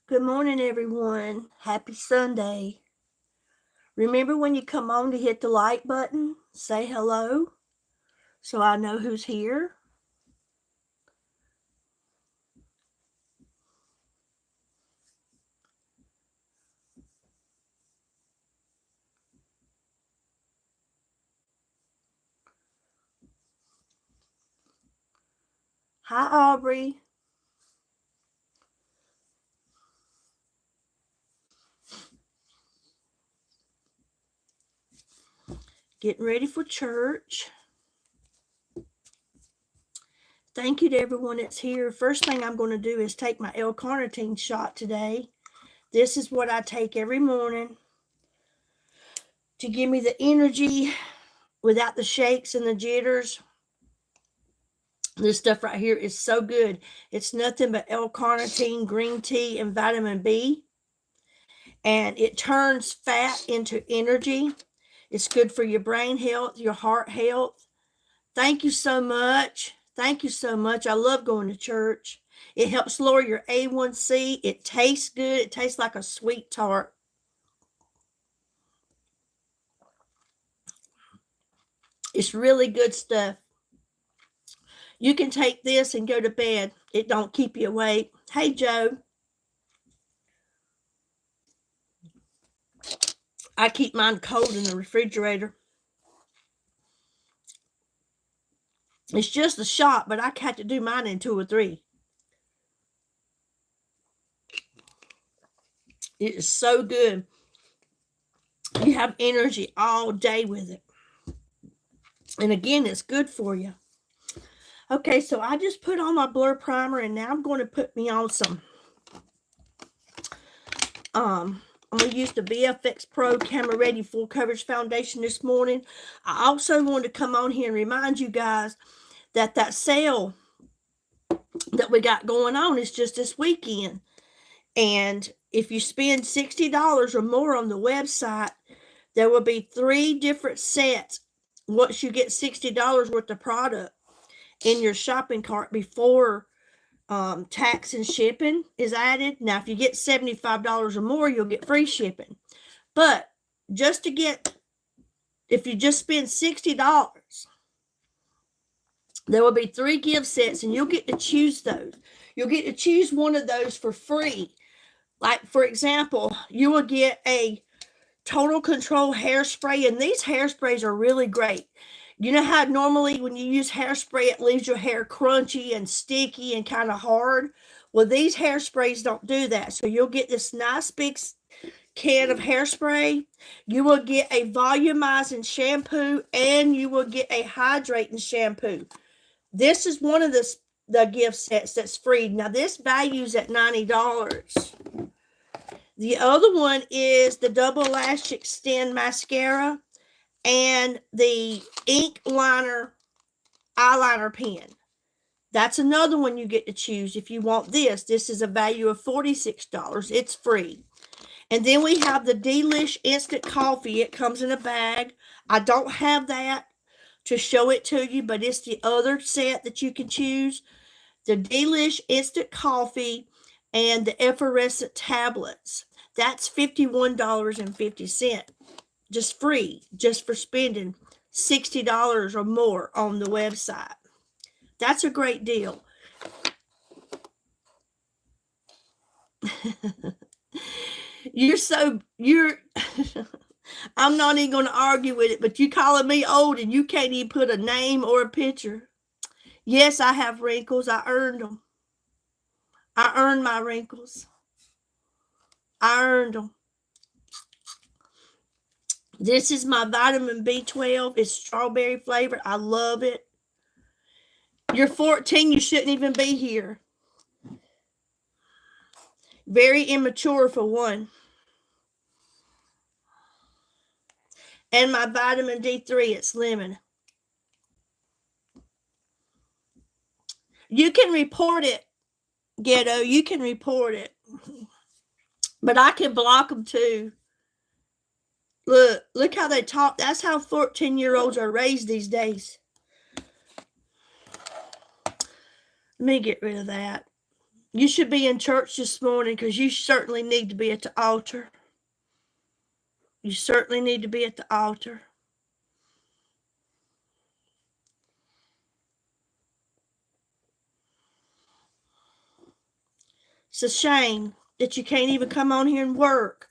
Good morning, everyone. Happy Sunday. Remember when you come on to hit the like button, say hello so I know who's here. Hi, Aubrey. Getting ready for church. Thank you to everyone that's here. First thing I'm going to do is take my L-carnitine shot today. This is what I take every morning to give me the energy without the shakes and the jitters. This stuff right here is so good. It's nothing but L-carnitine, green tea, and vitamin B. And it turns fat into energy. It's good for your brain health, your heart health. Thank you so much. Thank you so much. I love going to church. It helps lower your A1C. It tastes good. It tastes like a sweet tart. It's really good stuff. You can take this and go to bed. It don't keep you awake. Hey, Joe. I keep mine cold in the refrigerator. It's just a shot, but I had to do mine in 2 or 3. It is so good. You have energy all day with it. And again, it's good for you. Okay, so I just put on my blur primer, and now I'm going to put me on some I'm going to use the VFX Pro Camera Ready Full Coverage Foundation this morning. I also wanted to come on here and remind you guys that that sale that we got going on is just this weekend. And if you spend $60 or more on the website, there will be 3 different sets once you get $60 worth of product in your shopping cart before tax and shipping is added. Now, if you get $75 or more, you'll get free shipping. But just to get, if you just spend $60, there will be 3 gift sets, and you'll get to choose those. You'll get to choose one of those for free. Like, for example, you will get a Total Control hairspray, and these hairsprays are really great. You know how normally when you use hairspray, it leaves your hair crunchy and sticky and kind of hard? Well, these hairsprays don't do that. So you'll get this nice big can of hairspray. You will get a volumizing shampoo, and you will get a hydrating shampoo. This is one of the gift sets that's free. Now, this values at $90. The other one is the Double Lash Extend Mascara and the ink liner eyeliner pen. That's another one you get to choose if you want this. This is a value of $46. It's free. And then we have the Delish Instant Coffee. It comes in a bag. I don't have that to show it to you, but it's the other set that you can choose. The Delish Instant Coffee and the Effervescent Tablets. That's $51.50. Just free, just for spending $60 or more on the website. That's a great deal. I'm not even going to argue with it, but you calling me old and you can't even put a name or a picture. Yes, I have wrinkles. I earned them. I earned my wrinkles. I earned them. This is my vitamin B12. It's strawberry flavored. I love it. You're 14. You shouldn't even be here. Very immature for one. And my vitamin D3, it's lemon. You can report it, Ghetto. You can report it. But I can block them too. Look how they talk. That's how 14-year-olds are raised these days. Let me get rid of that. You should be in church this morning because you certainly need to be at the altar. You certainly need to be at the altar. It's a shame that you can't even come on here and work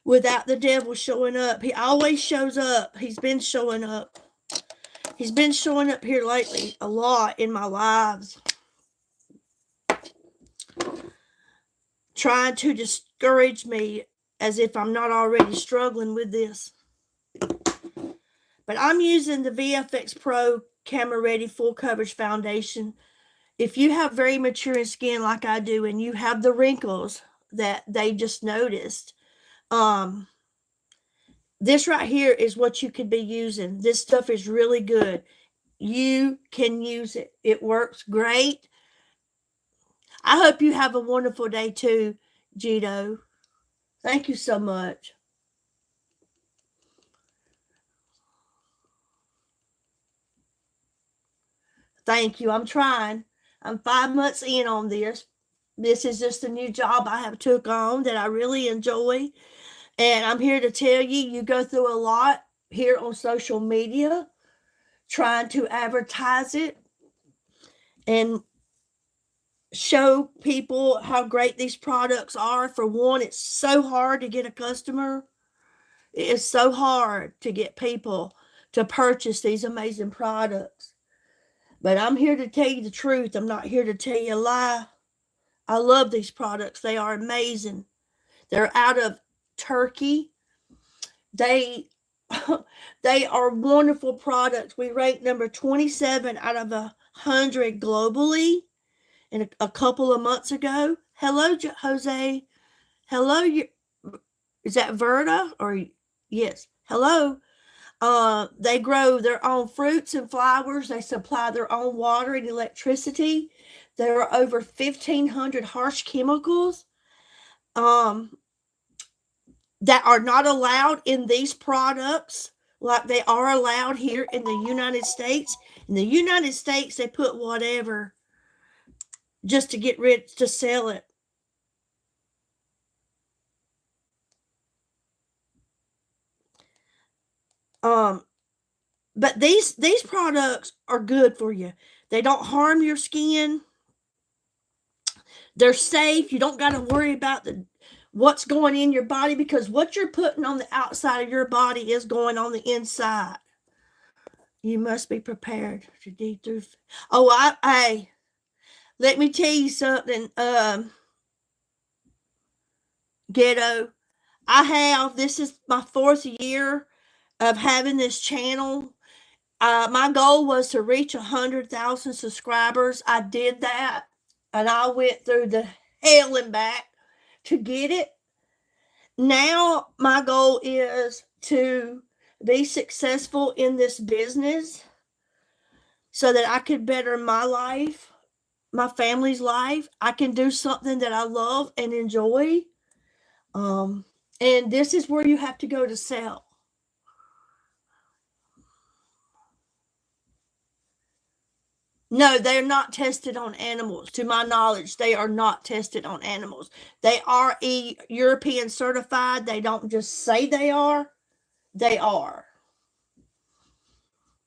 without the devil showing up. He always shows up. He's been showing up. He's been showing up here lately a lot in my lives. Trying to discourage me as if I'm not already struggling with this. But I'm using the VFX Pro Camera Ready Full Coverage Foundation. If you have very maturing skin like I do and you have the wrinkles that they just noticed, this right here is what you could be using. This stuff is really good. You can use it. It works great. I hope you have a wonderful day too, Gito. Thank you so much. Thank you. I'm trying. I'm 5 months in on this. This is just a new job I have took on that I really enjoy. And I'm here to tell you, you go through a lot here on social media trying to advertise it and show people how great these products are. For one, it's so hard to get a customer. It is so hard to get people to purchase these amazing products. But I'm here to tell you the truth. I'm not here to tell you a lie. I love these products. They are amazing. They're out of Turkey. They are wonderful products. We rate number 27 out of 100 globally in a couple of months ago. Hello, Jose. Hello, is that Verda? Or yes. Hello. They grow their own fruits and flowers. They supply their own water and electricity. There are over 1,500 harsh chemicals that are not allowed in these products like they are allowed here in the United States. In the United States, they put whatever just to get rid, to sell it. But these products are good for you. They don't harm your skin. They're safe. You don't got to worry about what's going in your body, because what you're putting on the outside of your body is going on the inside. You must be prepared to deep through. Oh, hey, let me tell you something. Ghetto. This is my 4th year of having this channel. My goal was to reach 100,000 subscribers. I did that, and I went through the hell and back to get it. Now my goal is to be successful in this business so that I could better my life, my family's life. I can do something that I love and enjoy. And this is where you have to go to sell. No, they're not tested on animals. To my knowledge, they are not tested on animals. They are European certified. They don't just say they are. They are.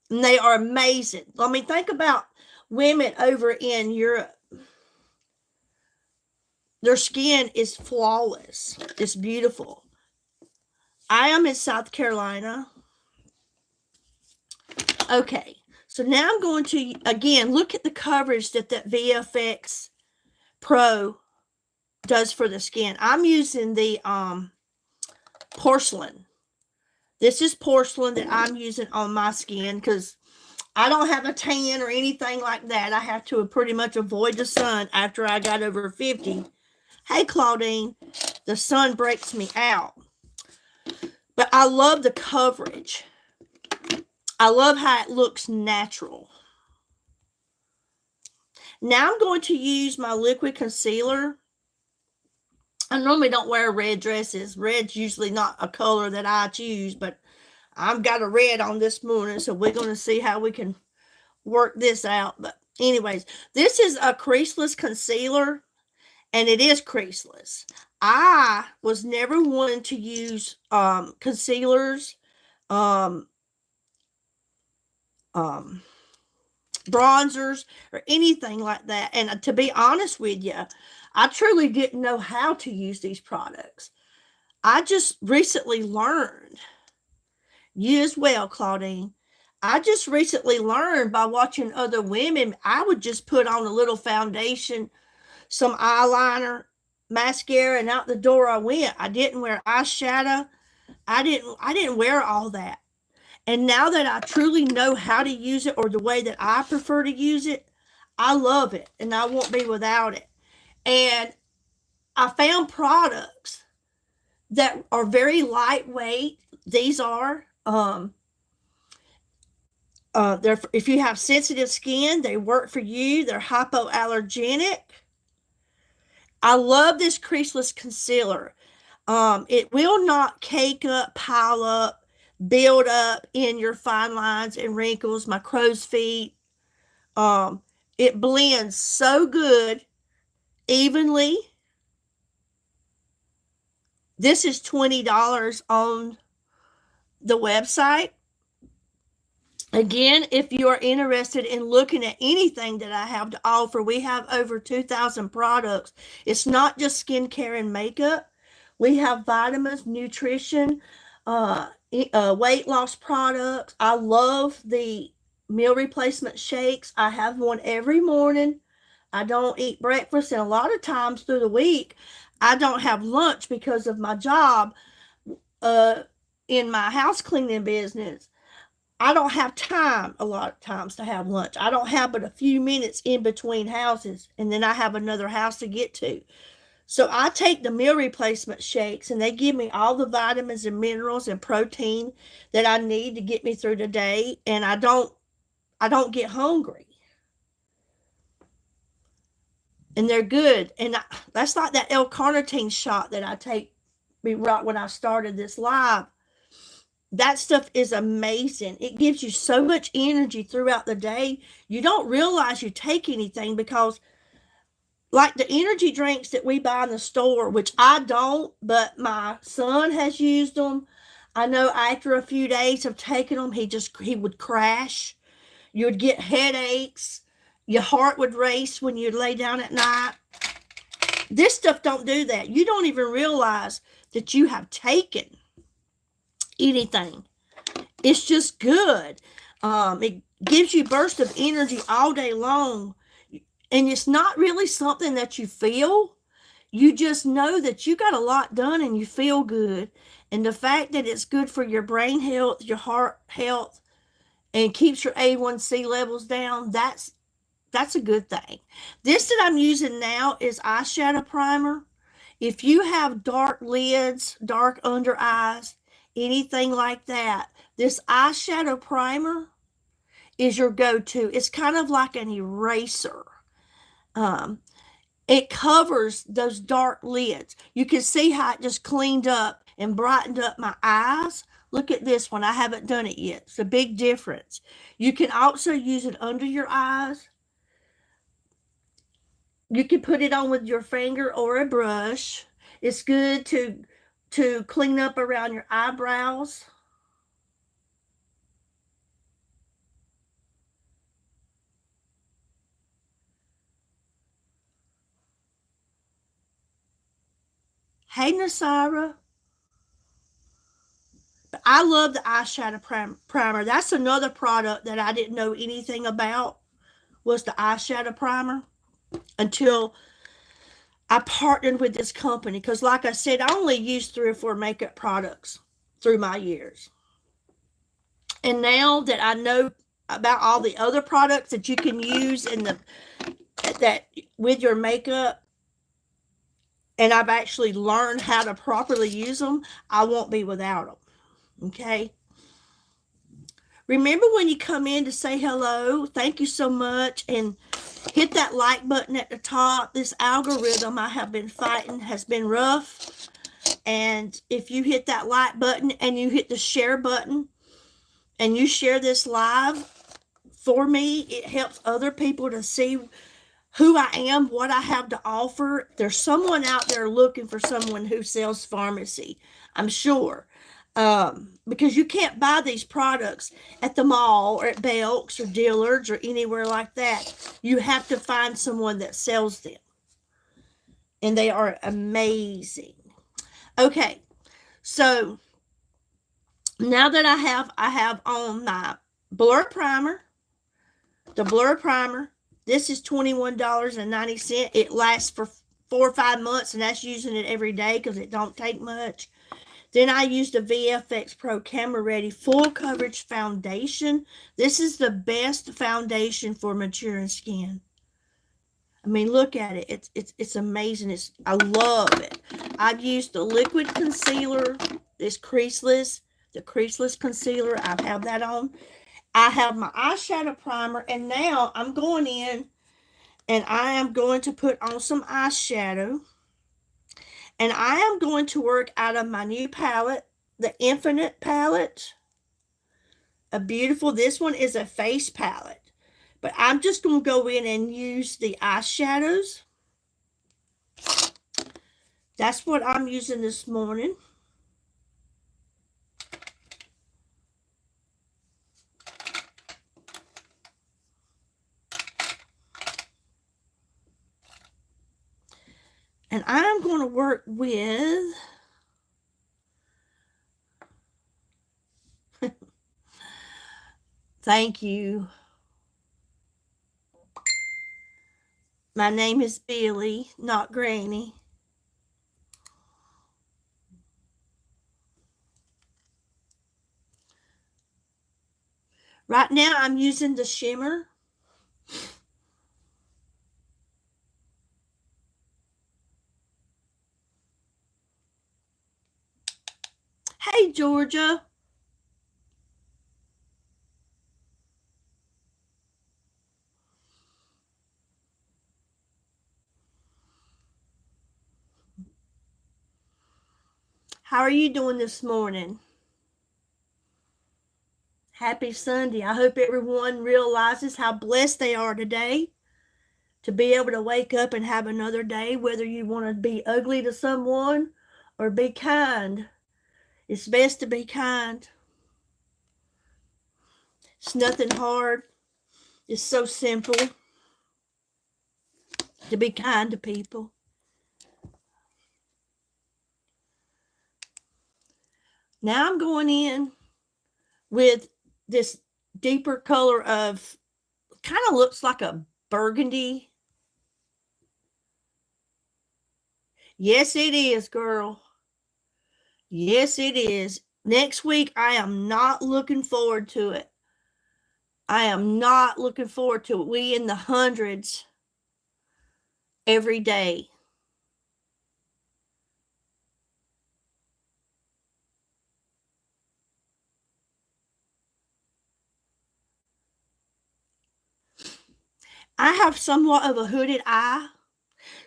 And they are amazing. I mean, think about women over in Europe. Their skin is flawless. It's beautiful. I am in South Carolina. Okay. So now I'm going to, again, look at the coverage that VFX Pro does for the skin. I'm using the porcelain. This is porcelain that I'm using on my skin because I don't have a tan or anything like that. I have to pretty much avoid the sun after I got over 50. Hey, Claudine, the sun breaks me out. But I love the coverage. I love how it looks natural. Now I'm going to use my liquid concealer. I normally don't wear red dresses. Red's usually not a color that I choose, but I've got a red on this morning, so we're going to see how we can work this out. But anyways, this is a creaseless concealer. and it is creaseless. I was never one to use concealers, um, um, bronzers, or anything like that. And to be honest with you, I truly didn't know how to use these products. I just recently learned. You as well, Claudine. I just recently learned by watching other women. I would just put on a little foundation, some eyeliner, mascara, and out the door I went. I didn't wear eyeshadow. I didn't wear all that. And now that I truly know how to use it, or the way that I prefer to use it, I love it and I won't be without it. And I found products that are very lightweight. These are they're, if you have sensitive skin, they work for you. They're hypoallergenic. I love this creaseless concealer. It will not cake up, pile up, build up in your fine lines and wrinkles, my crow's feet. It blends so good, evenly. This is $20 on the website. Again, if you are interested in looking at anything that I have to offer, we have over 2,000 products. It's not just skincare and makeup. We have vitamins, nutrition, weight loss products. I love the meal replacement shakes. I have one every morning. I don't eat breakfast, and a lot of times through the week, I don't have lunch because of my job in my house cleaning business. I don't have time a lot of times to have lunch. I don't have but a few minutes in between houses, and then I have another house to get to. So I take the meal replacement shakes, and they give me all the vitamins and minerals and protein that I need to get me through the day, and I don't get hungry. And they're good. And that's like that L-carnitine shot that I take right when I started this live. That stuff is amazing. It gives you so much energy throughout the day. You don't realize you take anything, because like the energy drinks that we buy in the store, which I don't, but my son has used them. I know after a few days of taking them, he would crash. You would get headaches. Your heart would race when you'd lay down at night. This stuff don't do that. You don't even realize that you have taken anything. It's just good. It gives you bursts of energy all day long, and it's not really something that you feel. You just know that you got a lot done and you feel good. And the fact that it's good for your brain health, your heart health, and keeps your A1C levels down, that's a good thing. This that I'm using now is eyeshadow primer. If you have dark lids, dark under eyes, anything like that, this eyeshadow primer is your go-to. It's kind of like an eraser. It covers those dark lids. You can see how it just cleaned up and brightened up my eyes. Look at this one. I haven't done it yet. It's a big difference. You can also use it under your eyes. You can put it on with your finger or a brush. It's good to clean up around your eyebrows. Hey, Nasira. But I love the eyeshadow primer. That's another product that I didn't know anything about, was the eyeshadow primer, until I partnered with this company. Because like I said, I only used 3 or 4 makeup products through my years. And now that I know about all the other products that you can use that with your makeup, and I've actually learned how to properly use them, I won't be without them. Okay? Remember, when you come in, to say hello. Thank you so much. And hit that like button at the top. This algorithm I have been fighting has been rough. And if you hit that like button and you hit the share button and you share this live for me, it helps other people to see who I am, what I have to offer, there's someone out there looking for someone who sells pharmacy, I'm sure. Because you can't buy these products at the mall or at Belk's or Dillard's or anywhere like that. You have to find someone that sells them. And they are amazing. Okay, so now that I have on my blur primer, the blur primer. This is $21.90. It lasts for 4 or 5 months, and that's using it every day because it don't take much. Then I used a VFX Pro Camera Ready Full Coverage Foundation. This is the best foundation for maturing skin. I mean, look at it. It's amazing. I love it. I've used the liquid concealer, this creaseless, the creaseless concealer. I have that on. I have my eyeshadow primer, and now I'm going in and I am going to put on some eyeshadow. And I am going to work out of my new palette, the Infinite palette. This one is a face palette. But I'm just going to go in and use the eyeshadows. That's what I'm using this morning. And I'm going to work with thank you. My name is Billy, not Granny. Right now I'm using the shimmer. Hey, Georgia. How are you doing this morning? Happy Sunday. I hope everyone realizes how blessed they are today to be able to wake up and have another day, whether you want to be ugly to someone or be kind. It's best to be kind. It's nothing hard. It's so simple to be kind to people. Now I'm going in with this deeper color of, kind of looks like a burgundy. Yes, it is, girl. Yes, it is. Next week, I am not looking forward to it. I am not looking forward to it. We in the hundreds every day. I have somewhat of a hooded eye.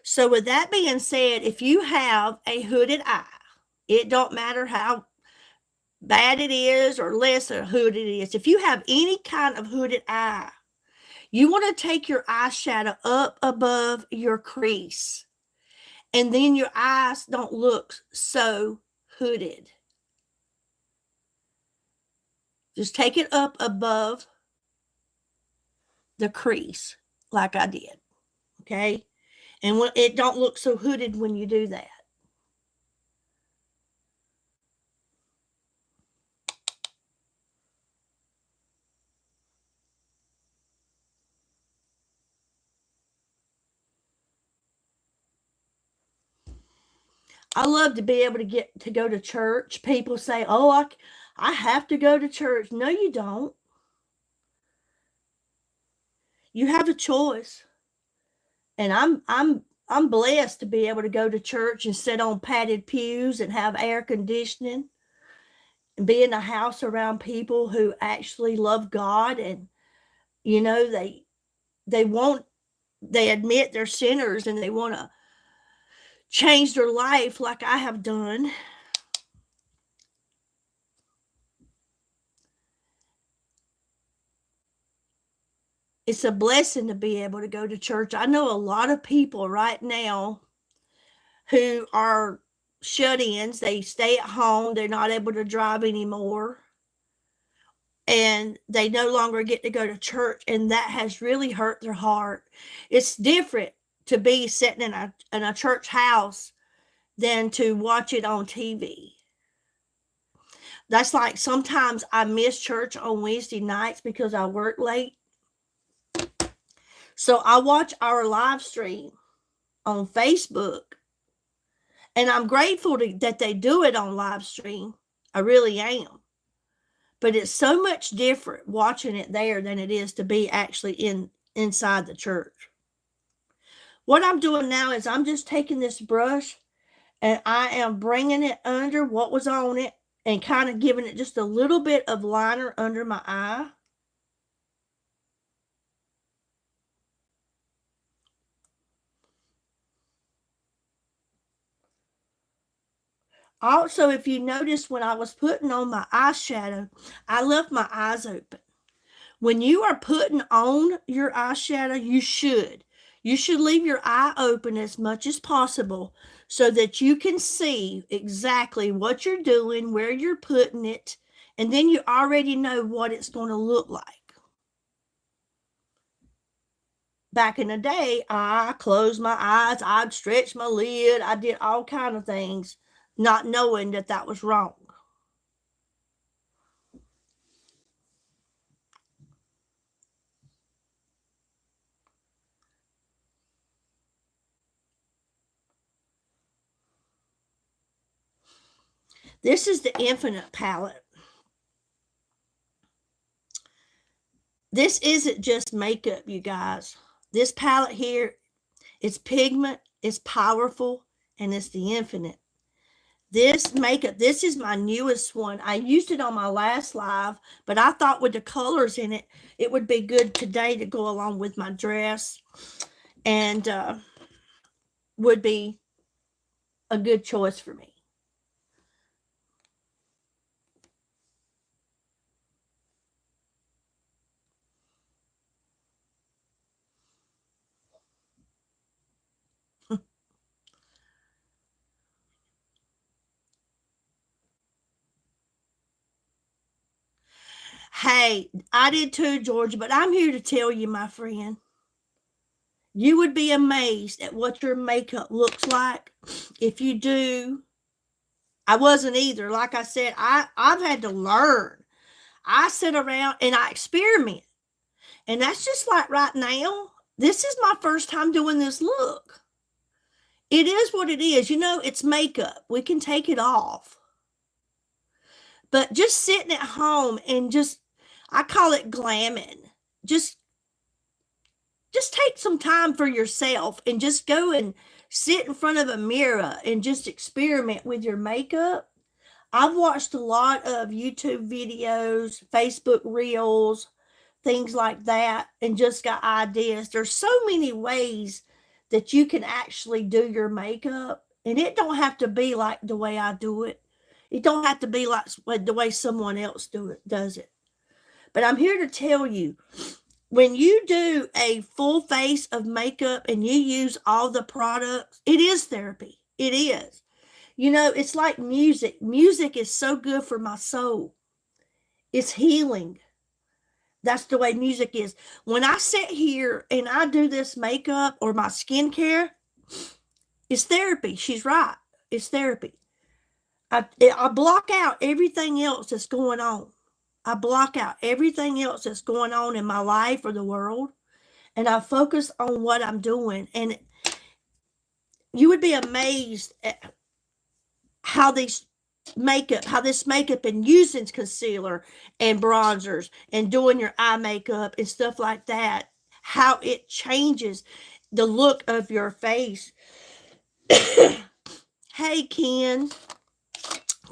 So with that being said, if you have a hooded eye, it don't matter how bad it is or less a hooded it is. If you have any kind of hooded eye, you want to take your eyeshadow up above your crease. And then your eyes don't look so hooded. Just take it up above the crease like I did. Okay? And it don't look so hooded when you do that. I love to be able to get to go to church. People say, "Oh, I have to go to church." No, you don't. You have a choice. And I'm blessed to be able to go to church and sit on padded pews and have air conditioning and be in a house around people who actually love God, and you know they admit they're sinners and they want to change their life like I have done. It's a blessing to be able to go to church. I know a lot of people right now who are shut-ins. They stay at home. They're not able to drive anymore. And they no longer get to go to church. And that has really hurt their heart. It's different to be sitting in a church house than to watch it on TV. That's like sometimes I miss church on Wednesday nights because I work late. So I watch our live stream on Facebook. And I'm grateful that they do it on live stream. I really am. But it's so much different watching it there than it is to be actually inside the church. What I'm doing now is I'm just taking this brush and I am bringing it under what was on it and kind of giving it just a little bit of liner under my eye. Also, if you notice when I was putting on my eyeshadow, I left my eyes open. When you are putting on your eyeshadow, you should leave your eye open as much as possible so that you can see exactly what you're doing, where you're putting it, and then you already know what it's going to look like. Back in the day, I closed my eyes, I'd stretch my lid, I did all kinds of things, not knowing that that was wrong. This is the Infinite palette. This isn't just makeup, you guys. This palette here, it's pigment, it's powerful, and it's the Infinite. This makeup, this is my newest one. I used it on my last live, but I thought with the colors in it, it would be good today to go along with my dress and would be a good choice for me. Hey, I did too, Georgia, but I'm here to tell you, my friend, you would be amazed at what your makeup looks like if you do. I wasn't either. Like I said, I've had to learn. I sit around and I experiment. And that's just like right now. This is my first time doing this look. It is what it is. You know, it's makeup. We can take it off. But just sitting at home and just, I call it glamming. Just take some time for yourself and just go and sit in front of a mirror and just experiment with your makeup. I've watched a lot of YouTube videos, Facebook reels, things like that, and just got ideas. There's so many ways that you can actually do your makeup, and it don't have to be like the way I do it. It don't have to be like the way someone else does it. But I'm here to tell you, when you do a full face of makeup and you use all the products, it is therapy. It is. You know, it's like music. Music is so good for my soul. It's healing. That's the way music is. When I sit here and I do this makeup or my skincare, it's therapy. She's right. It's therapy. I block out everything else that's going on. I block out everything else that's going on in my life or the world, and I focus on what I'm doing. And you would be amazed at how this makeup and using concealer and bronzers and doing your eye makeup and stuff like that, how it changes the look of your face. Hey, Ken.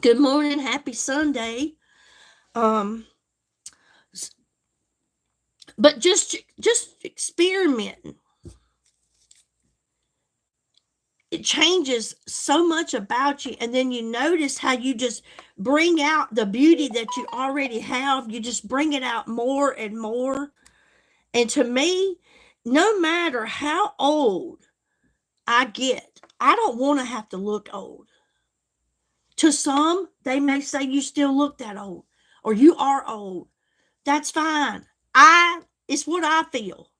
Good morning. Happy Sunday. But just experimenting. It changes so much about you, and then you notice how you just bring out the beauty that you already have. You just bring it out more and more, And to me, no matter how old I get, I don't want to have to look old. To some, they may say you still look that old or you are old. That's fine. It's what I feel.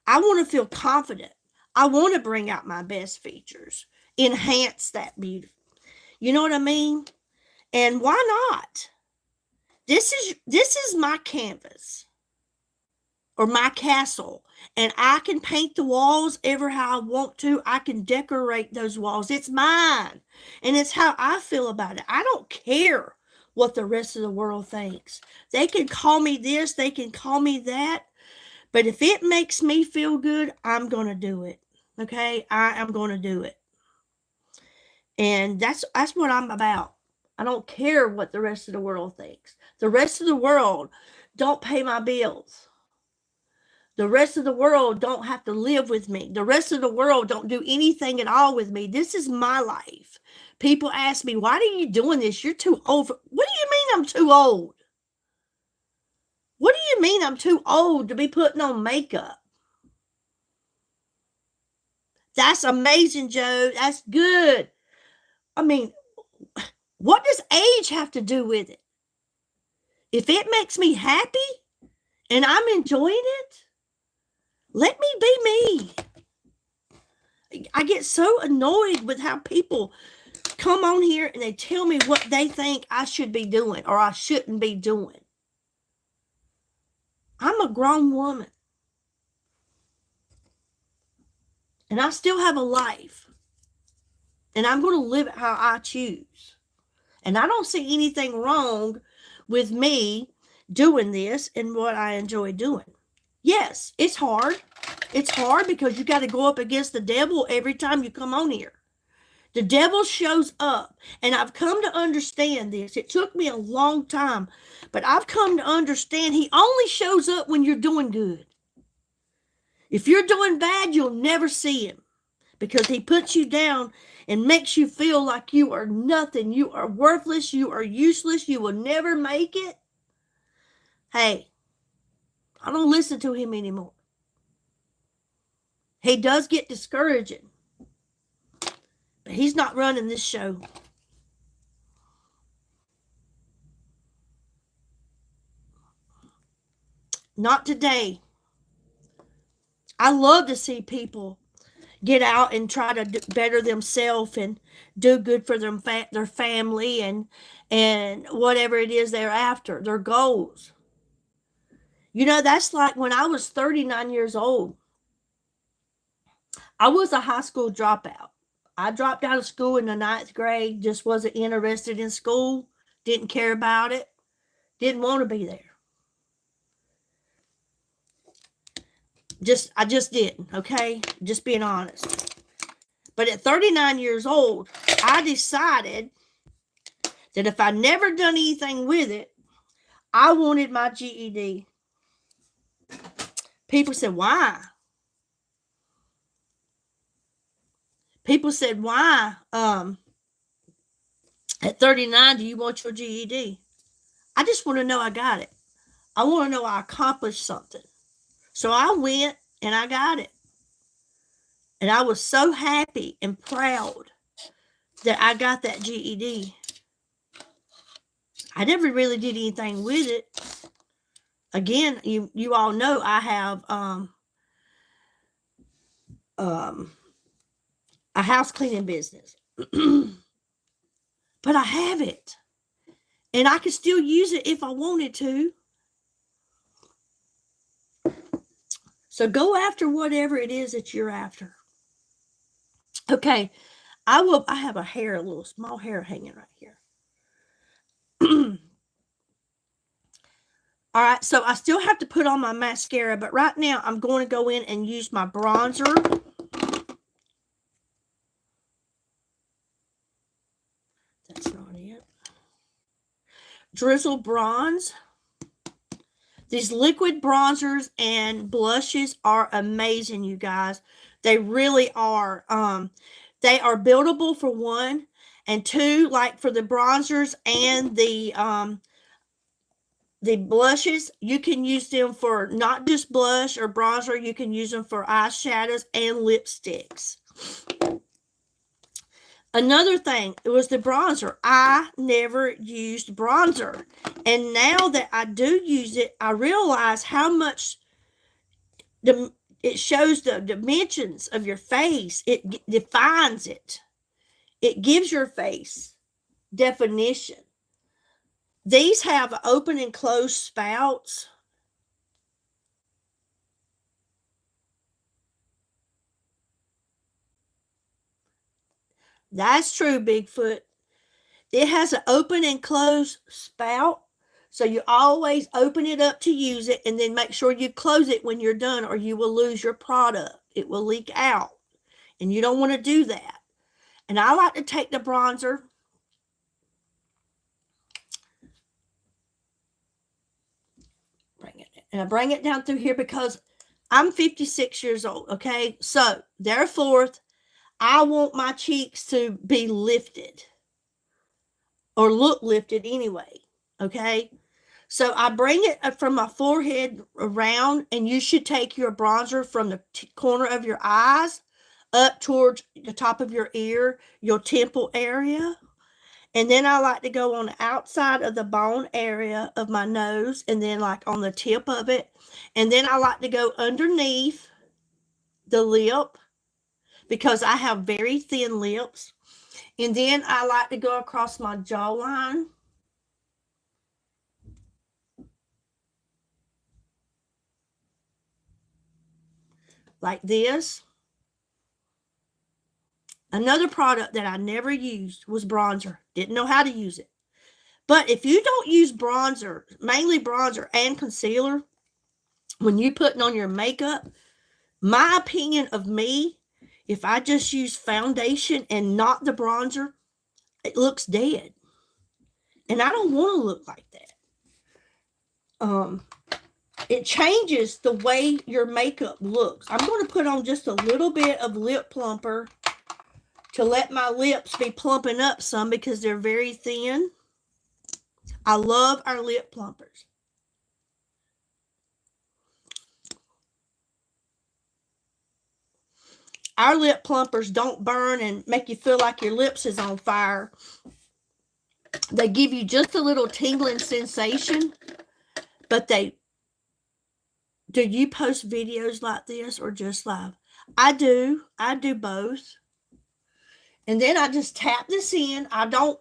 I want to feel confident. I want to bring out my best features, enhance that beauty. You know what I mean? And why not? This is my canvas or my castle, and I can paint the walls ever how I want to. I can decorate those walls. It's mine, and it's how I feel about it. I don't care what the rest of the world thinks. They can call me this, they can call me that, but if it makes me feel good, I'm going to do it. Okay? I am going to do it. And that's what I'm about. I don't care what the rest of the world thinks. The rest of the world don't pay my bills. The rest of the world don't have to live with me. The rest of the world don't do anything at all with me. This is my life. People ask me, why are you doing this? You're too old. What do you mean I'm too old? What do you mean I'm too old to be putting on makeup? That's amazing, Joe. That's good. I mean, what does age have to do with it? If it makes me happy and I'm enjoying it, let me be me. I get so annoyed with how people come on here and they tell me what they think I should be doing or I shouldn't be doing. I'm a grown woman. And I still have a life. And I'm going to live it how I choose. And I don't see anything wrong with me doing this and what I enjoy doing. Yes, it's hard. It's hard because you got to go up against the devil every time you come on here. The devil shows up, and I've come to understand this. It took me a long time, but I've come to understand he only shows up when you're doing good. If you're doing bad, you'll never see him because he puts you down and makes you feel like you are nothing. You are worthless. You are useless. You will never make it. Hey, I don't listen to him anymore. He does get discouraging, but he's not running this show. Not today. I love to see people get out and try to better themselves and do good for their family and whatever it is they're after, their goals. You know, that's like when I was 39 years old. I was a high school dropout. I dropped out of school in the 9th grade, just wasn't interested in school, didn't care about it, didn't want to be there. I just didn't, okay? Just being honest. But at 39 years old, I decided that if I never done anything with it, I wanted my GED. People said, why? People said, why? At 39, do you want your GED? I just want to know I got it. I want to know I accomplished something. So I went and I got it. And I was so happy and proud that I got that GED. I never really did anything with it. Again, you all know I have a house cleaning business. But I have it. And I can still use it if I wanted to. So go after whatever it is that you're after. Okay, I have a little small hair hanging right here. All right, so I still have to put on my mascara, but right now I'm going to go in and use my bronzer. That's not it. Drizzle Bronze. These liquid bronzers and blushes are amazing, you guys. They really are. They are buildable for one, and two, like for the bronzers and the The blushes, you can use them for not just blush or bronzer. You can use them for eyeshadows and lipsticks. Another thing, it was the bronzer. I never used bronzer. And now that I do use it, I realize how much it shows the dimensions of your face. It defines it. It gives your face definition. These have open and closed spouts. That's true, Bigfoot. It has an open and closed spout. So you always open it up to use it and then make sure you close it when you're done or you will lose your product. It will leak out. And you don't want to do that. And I like to take the bronzer. And I bring it down through here because I'm 56 years old, okay? So, therefore, I want my cheeks to be lifted or look lifted anyway, okay? So, I bring it from my forehead around, and you should take your bronzer from the corner of your eyes up towards the top of your ear, your temple area. And then I like to go on the outside of the bone area of my nose and then like on the tip of it. And then I like to go underneath the lip because I have very thin lips. And then I like to go across my jawline. Like this. Another product that I never used was bronzer. Didn't know how to use it. But if you don't use bronzer, mainly bronzer and concealer, when you're putting on your makeup, my opinion of me, if I just use foundation and not the bronzer, it looks dead. And I don't want to look like that. It changes the way your makeup looks. I'm going to put on just a little bit of lip plumper to let my lips be plumping up some because they're very thin. I love our lip plumpers. Our lip plumpers don't burn and make you feel like your lips is on fire. They give you just a little tingling sensation, but do you post videos like this or just live? I do both. And then I just tap this in. I don't,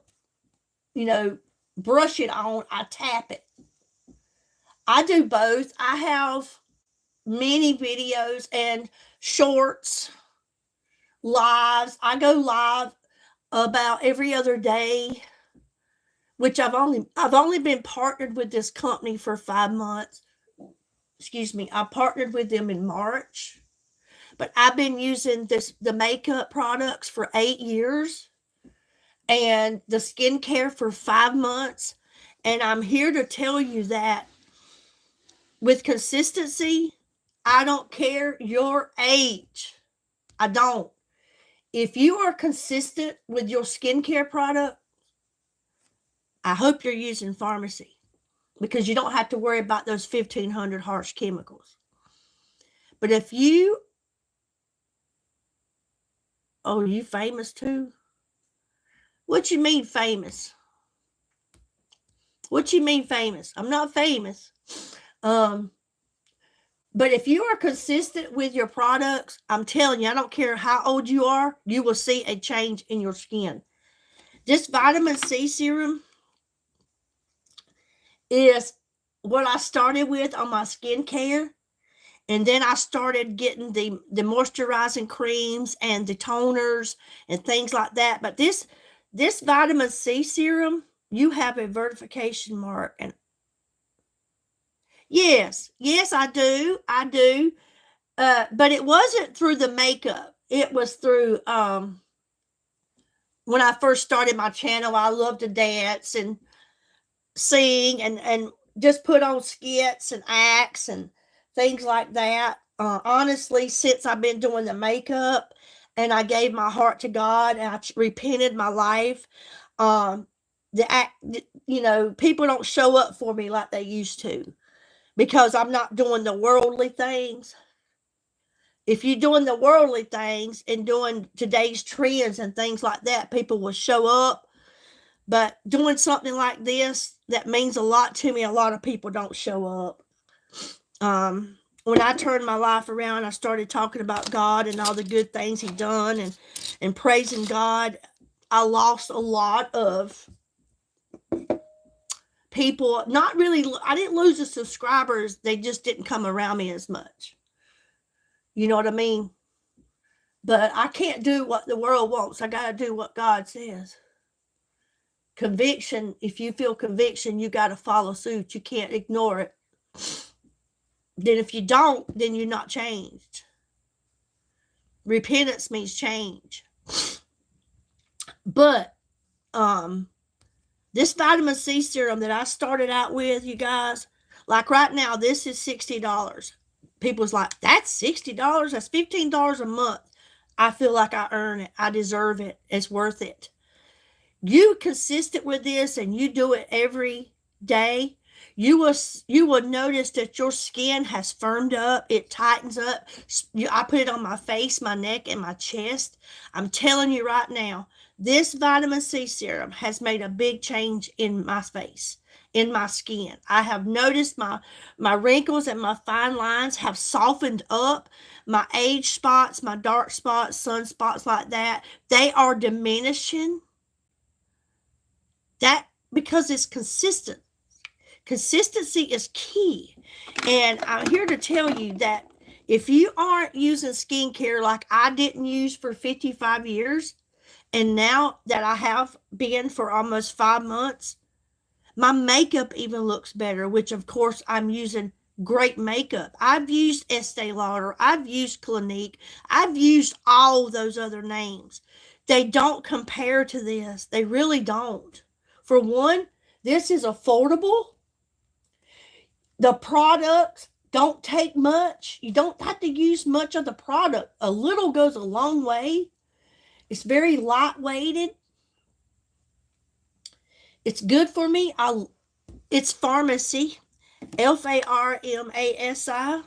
brush it on. I tap it. I do both. I have many videos and shorts, lives. I go live about every other day, which I've only been partnered with this company for 5 months. Excuse me. I partnered with them in March. But I've been using the makeup products for 8 years and the skincare for 5 months. And I'm here to tell you that with consistency, I don't care your age. I don't. If you are consistent with your skincare product, I hope you're using pharmacy because you don't have to worry about those 1,500 harsh chemicals. But if you Oh, you famous too? What you mean famous? What you mean famous? I'm not famous. But if you are consistent with your products, I'm telling you, I don't care how old you are, you will see a change in your skin. This vitamin C serum is what I started with on my skincare. And then I started getting the moisturizing creams and the toners and things like that. But this vitamin C serum, you have a verification mark. And yes, I do. But it wasn't through the makeup. It was through when I first started my channel. I loved to dance and sing and just put on skits and acts and things like that. Honestly, since I've been doing the makeup and I gave my heart to God and I repented my life, people don't show up for me like they used to because I'm not doing the worldly things. If you're doing the worldly things and doing today's trends and things like that, people will show up. But doing something like this that means a lot to me, a lot of people don't show up. When I turned my life around, I started talking about God and all the good things He done and praising God. I lost a lot of people. Not really, I didn't lose the subscribers. They just didn't come around me as much. You know what I mean? But I can't do what the world wants. I got to do what God says. Conviction, if you feel conviction, you got to follow suit. You can't ignore it. Then if you don't, then you're not changed. Repentance means change. But this vitamin C serum that I started out with, you guys, like right now, this is $60. People's like, that's $60? That's $15 a month. I feel like I earn it. I deserve it. It's worth it. You consistent with this and you do it every day, you will notice that your skin has firmed up. It tightens up. I put it on my face, my neck, and my chest. I'm telling you right now, this vitamin C serum has made a big change in my face, in my skin. I have noticed my wrinkles and my fine lines have softened up. My age spots, my dark spots, sunspots like that, they are diminishing. That because it's consistent. Consistency is key. And I'm here to tell you that if you aren't using skincare like I didn't use for 55 years, and now that I have been for almost 5 months, my makeup even looks better, which of course I'm using great makeup. I've used Estee Lauder. I've used Clinique. I've used all those other names. They don't compare to this. They really don't. For one, this is affordable. The products don't take much. You don't have to use much of the product. A little goes a long way. It's very lightweighted. It's good for me. It's pharmacy. Pharmasi.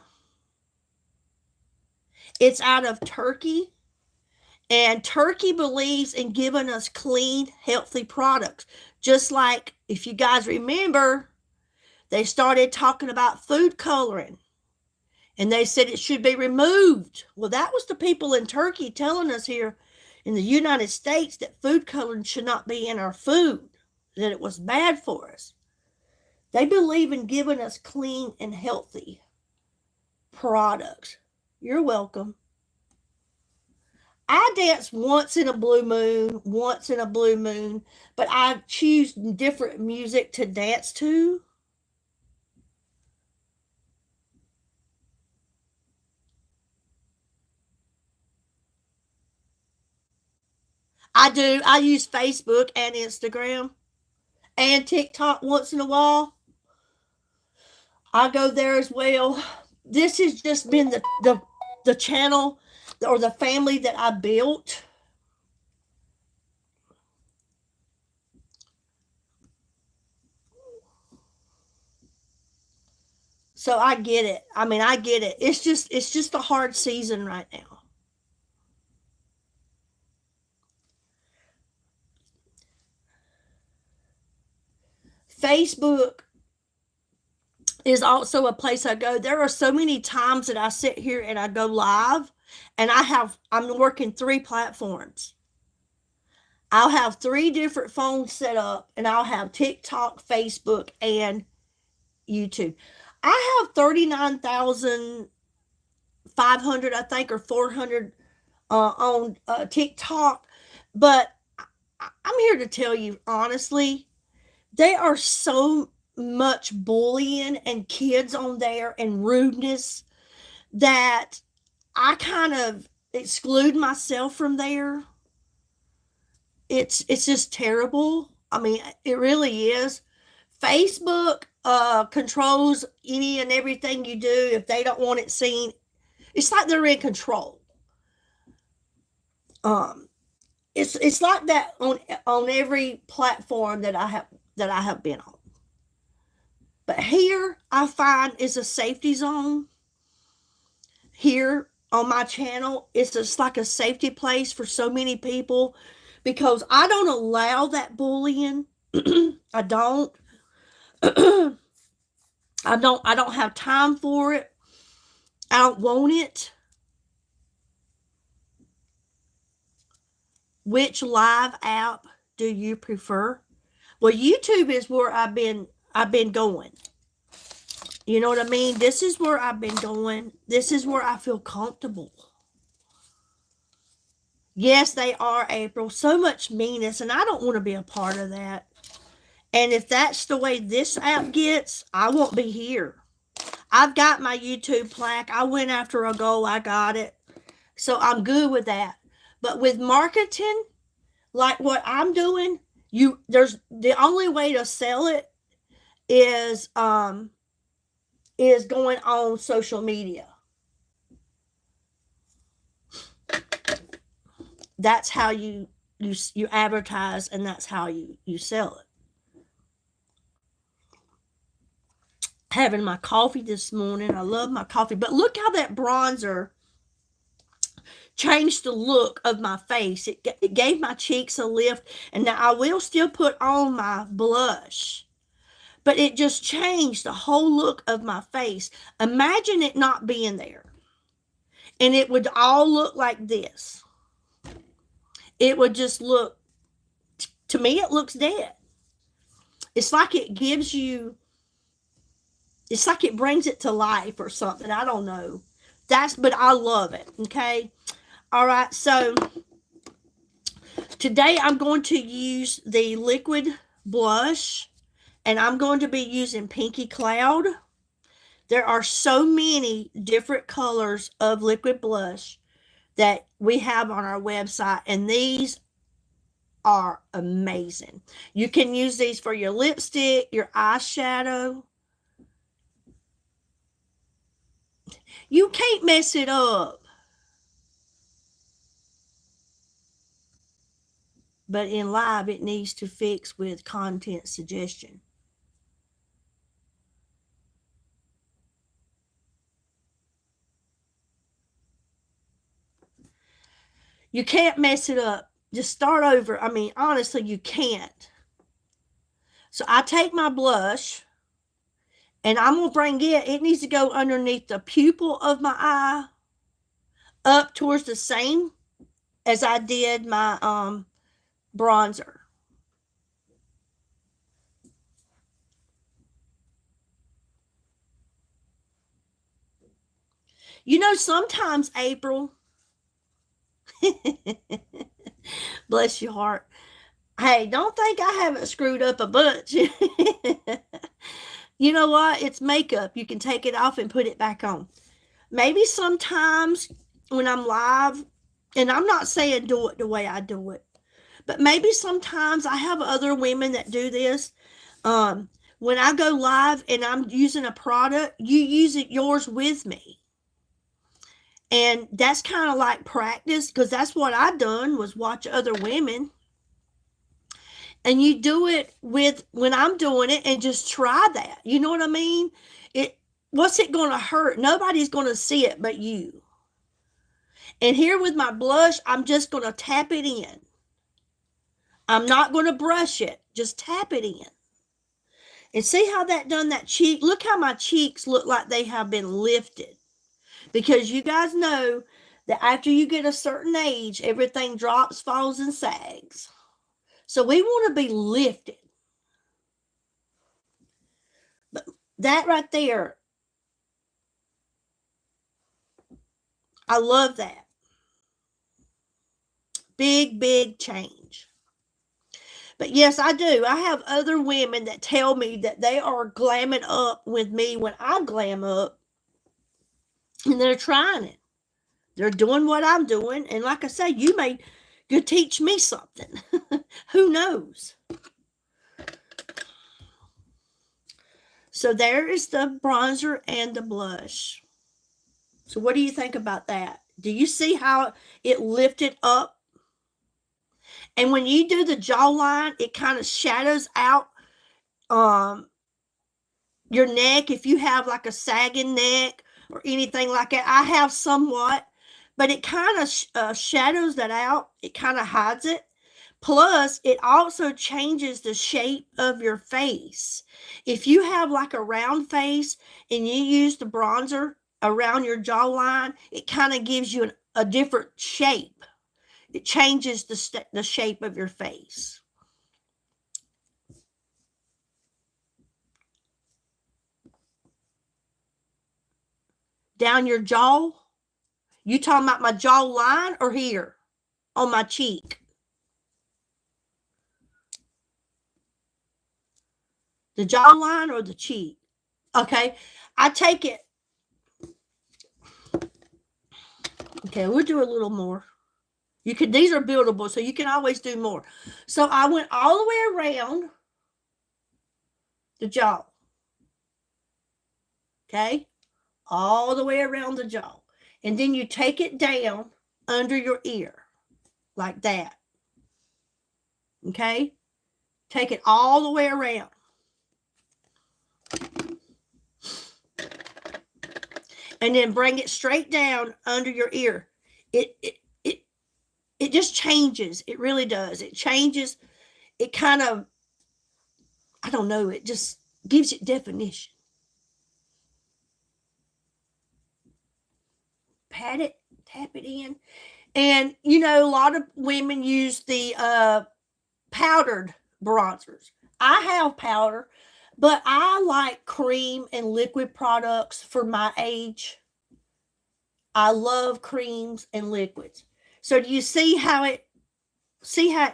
It's out of Turkey. And Turkey believes in giving us clean, healthy products. Just like, if you guys remember, they started talking about food coloring. And they said it should be removed. Well, that was the people in Turkey telling us here in the United States that food coloring should not be in our food, that it was bad for us. They believe in giving us clean and healthy products. You're welcome. I dance once in a blue moon, but I choose different music to dance to. I do. I use Facebook and Instagram and TikTok once in a while. I go there as well. This has just been the channel or the family that I built. So I get it. I mean, I get it. It's just a hard season right now. Facebook is also a place I go. There are so many times that I sit here and I go live, and I'm working 3 platforms. I'll have 3 different phones set up, and I'll have TikTok, Facebook, and YouTube. I have 39,500, I think, or 400 on TikTok, but I'm here to tell you honestly, they are so much bullying and kids on there and rudeness that I kind of exclude myself from there. It's just terrible. I mean, it really is. Facebook controls any and everything you do. If they don't want it seen, it's like they're in control. It's like that on every platform that I have been on. But here I find is a safety zone. Here on my channel, it's just like a safety place for so many people because I don't allow that bullying. I don't. I don't have time for it. I don't want it. Which live app do you prefer? Well, YouTube is where I've been going. You know what I mean? This is where I've been going. This is where I feel comfortable. Yes, they are, April. So much meanness, and I don't want to be a part of that. And if that's the way this app gets, I won't be here. I've got my YouTube plaque. I went after a goal. I got it. So I'm good with that. But with marketing, like what I'm doing, there's the only way to sell it is going on social media. That's how you advertise, and that's how you sell it. Having my coffee this morning. I love my coffee. But look how that bronzer changed the look of my face. It gave my cheeks a lift. And now I will still put on my blush. But it just changed the whole look of my face. Imagine it not being there. And it would all look like this. It would just look, to me, it looks dead. It's like it gives you, it's like it brings it to life or something. I don't know. But I love it. Okay. All right. So today I'm going to use the liquid blush, and I'm going to be using Pinky Cloud. There are so many different colors of liquid blush that we have on our website, and these are amazing. You can use these for your lipstick, your eyeshadow. You can't mess it up. But in live, it needs to fix with content suggestion. You can't mess it up. Just start over. I mean, honestly, you can't. So I take my blush, and I'm going to bring it needs to go underneath the pupil of my eye, up towards the same as I did my bronzer. You know, sometimes, April, bless your heart. Hey, don't think I haven't screwed up a bunch. You know what? It's makeup. You can take it off and put it back on. Maybe sometimes when I'm live, and I'm not saying do it the way I do it, but maybe sometimes I have other women that do this. When I go live and I'm using a product, you use yours with me. And that's kind of like practice, because that's what I done, was watch other women. And you do it with when I'm doing it, and just try that. You know what I mean? What's it going to hurt? Nobody's going to see it but you. And here with my blush, I'm just going to tap it in. I'm not going to brush it. Just tap it in. And see how that done that cheek? Look how my cheeks look like they have been lifted. Because you guys know that after you get a certain age, everything drops, falls, and sags. So we want to be lifted. But that right there, I love that. Big, big change. But yes, I do. I have other women that tell me that they are glamming up with me when I glam up. And they're trying it. They're doing what I'm doing. And like I say, you could teach me something. Who knows? So there is the bronzer and the blush. So what do you think about that? Do you see how it lifted up? And when you do the jawline, it kind of shadows out your neck. If you have like a sagging neck or anything like that, I have somewhat, but it kind of shadows that out. It kind of hides it. Plus, it also changes the shape of your face. If you have like a round face and you use the bronzer around your jawline, it kind of gives you a different shape. It changes the shape of your face. Down your jaw? You talking about my jawline or here on my cheek? The jawline or the cheek? Okay, I take it. Okay, we'll do a little more. You can, these are buildable, so you can always do more. So I went all the way around the jaw. Okay, all the way around the jaw. And then you take it down under your ear like that. Okay, take it all the way around. And then bring it straight down under your ear. It just changes. It really does. It changes. It kind of, I don't know, it just gives it definition. Pat it, tap it in. And, you know, a lot of women use the powdered bronzers. I have powder, but I like cream and liquid products for my age. I love creams and liquids. So do you see how it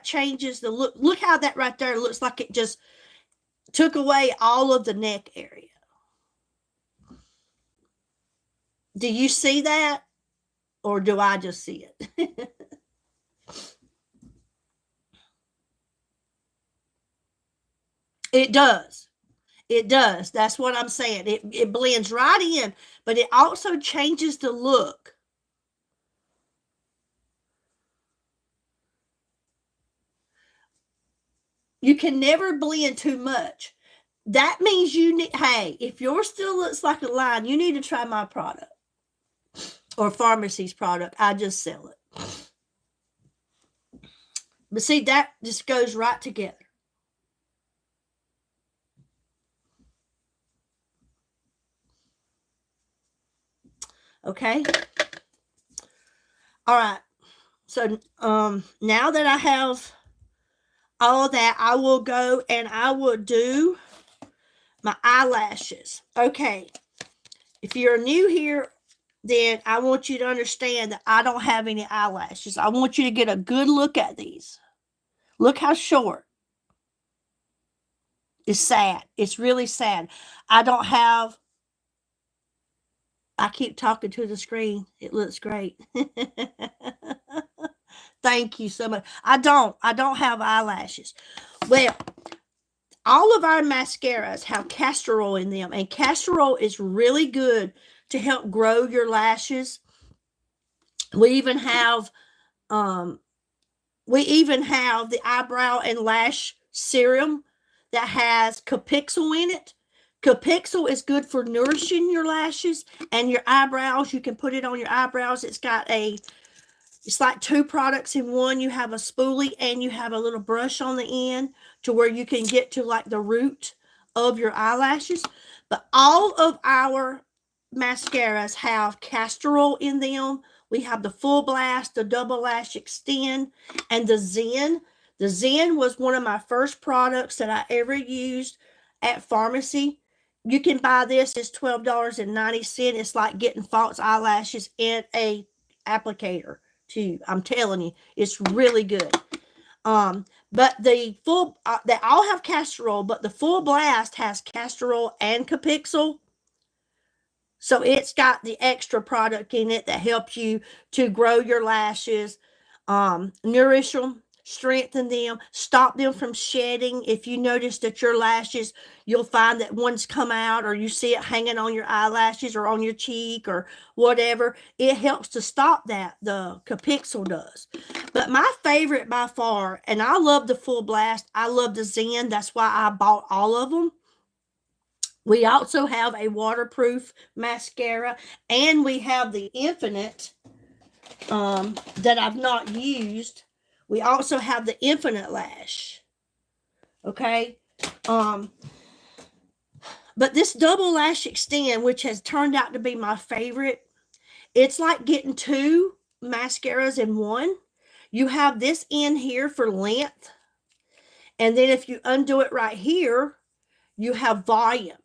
changes the look? Look how that right there looks like it just took away all of the neck area. Do you see that? Or do I just see it? It does. It does. That's what I'm saying. It blends right in, but it also changes the look. You can never blend too much. That means you need, hey, if yours still looks like a line, you need to try my product or pharmacy's product. I just sell it. But see, that just goes right together. Okay. All right. So now that I have all that, I will go and I will do my eyelashes. Okay. If you're new here, then I want you to understand that I don't have any eyelashes. I want you to get a good look at these. Look how short. It's sad. It's really sad. I don't have, I keep talking to the screen. It looks great. Thank you so much. I don't have eyelashes. Well, all of our mascaras have castor oil in them, and castor oil is really good to help grow your lashes. We even have the eyebrow and lash serum that has Capixyl in it. Capixyl is good for nourishing your lashes and your eyebrows. You can put it on your eyebrows. It's like two products in one. You have a spoolie and you have a little brush on the end to where you can get to like the root of your eyelashes. But all of our mascaras have castor oil in them. We have the Full Blast, the Double Lash Extend, and the Zen. The Zen was one of my first products that I ever used at pharmacy. You can buy this. It's $12.90. It's like getting false eyelashes in a applicator too. I'm telling you, it's really good. But they all have castor oil, but the Full Blast has castor oil and Capixyl. So it's got the extra product in it that helps you to grow your lashes, nourish them, strengthen them, stop them from shedding. If you notice that your lashes, you'll find that one's come out, or you see it hanging on your eyelashes or on your cheek or whatever, it helps to stop that. The Capixel does. But my favorite by far, and I love the Full Blast, I love the Zen, that's why I bought all of them. We also have a waterproof mascara, and we have the Infinite that I've not used. We also have the Infinite Lash. Okay. But this Double Lash Extend, which has turned out to be my favorite, it's like getting two mascaras in one. You have this in here for length. And then if you undo it right here, you have volume.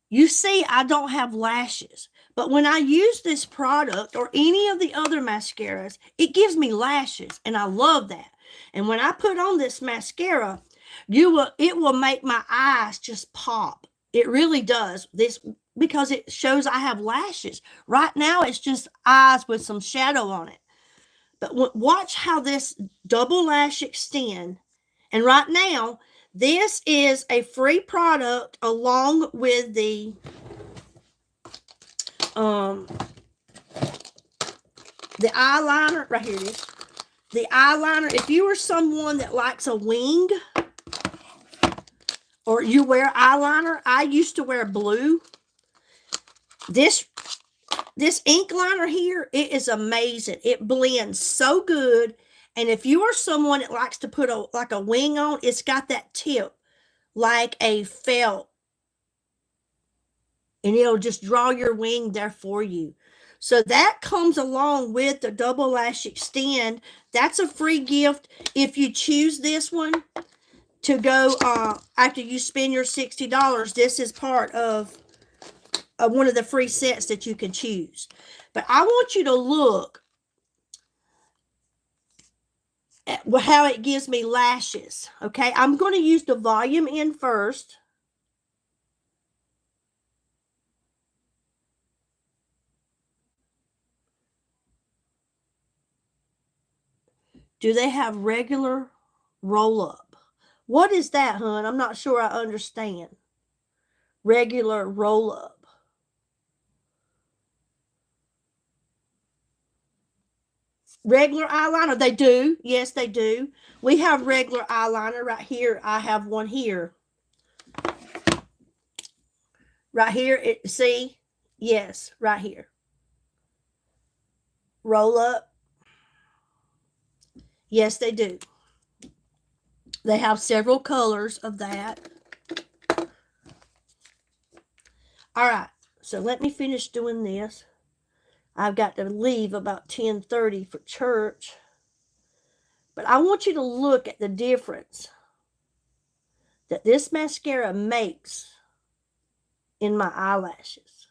You see, I don't have lashes, but when I use this product or any of the other mascaras, it gives me lashes, and I love that. And when I put on this mascara, it will make my eyes just pop. It really does. This, because it shows I have lashes. Right now, it's just eyes with some shadow on it. But watch how this Double Lash Extend, and right now, this is a free product along with the eyeliner. Right here it is. The eyeliner. If you are someone that likes a wing or you wear eyeliner, I used to wear blue. This ink liner here, it is amazing. It blends so good. And if you are someone that likes to put like a wing on, it's got that tip like a felt. And it'll just draw your wing there for you. So that comes along with the Double Lash Extend. That's a free gift if you choose this one to go after you spend your $60. This is part of one of the free sets that you can choose. But I want you to look how it gives me lashes. Okay, I'm going to use the volume in first. Do they have regular roll-up? What is that, hon? I'm not sure I understand. Regular roll-up. Regular eyeliner, they do. Yes, they do. We have regular eyeliner right here. I have one here. Right here, see? Yes, right here. Roll up. Yes, they do. They have several colors of that. All right, so let me finish doing this. I've got to leave about 10:30 for church. But I want you to look at the difference that this mascara makes in my eyelashes.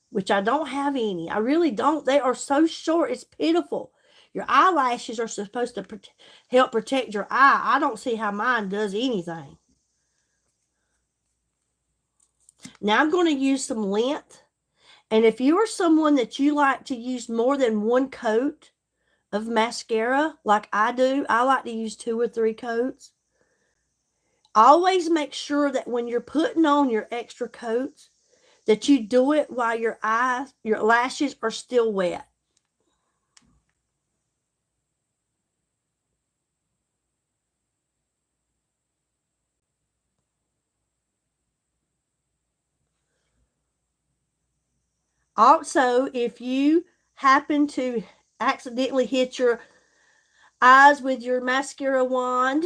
Which I don't have any. I really don't. They are so short. It's pitiful. Your eyelashes are supposed to help protect your eye. I don't see how mine does anything. Now I'm going to use some length. And if you are someone that you like to use more than one coat of mascara, like I do, I like to use 2 or 3 coats. Always make sure that when you're putting on your extra coats, that you do it while your lashes are still wet. Also, if you happen to accidentally hit your eyes with your mascara wand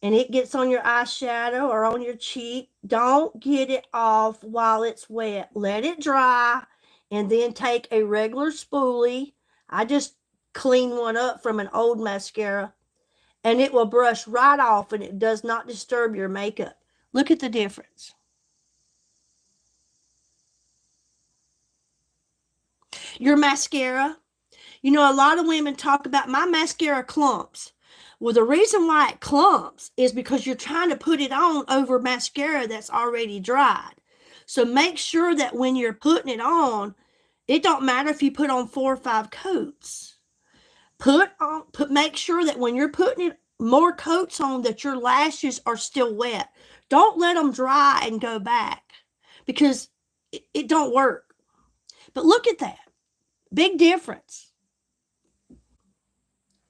and it gets on your eyeshadow or on your cheek, don't get it off while it's wet. Let it dry and then take a regular spoolie. I just cleaned one up from an old mascara and it will brush right off and it does not disturb your makeup. Look at the difference. Your mascara. You know, a lot of women talk about my mascara clumps. Well, the reason why it clumps is because you're trying to put it on over mascara that's already dried. So make sure that when you're putting it on, it don't matter if you put on 4 or 5 coats. make sure that when you're putting more coats on that your lashes are still wet. Don't let them dry and go back because it don't work. But look at that. Big difference.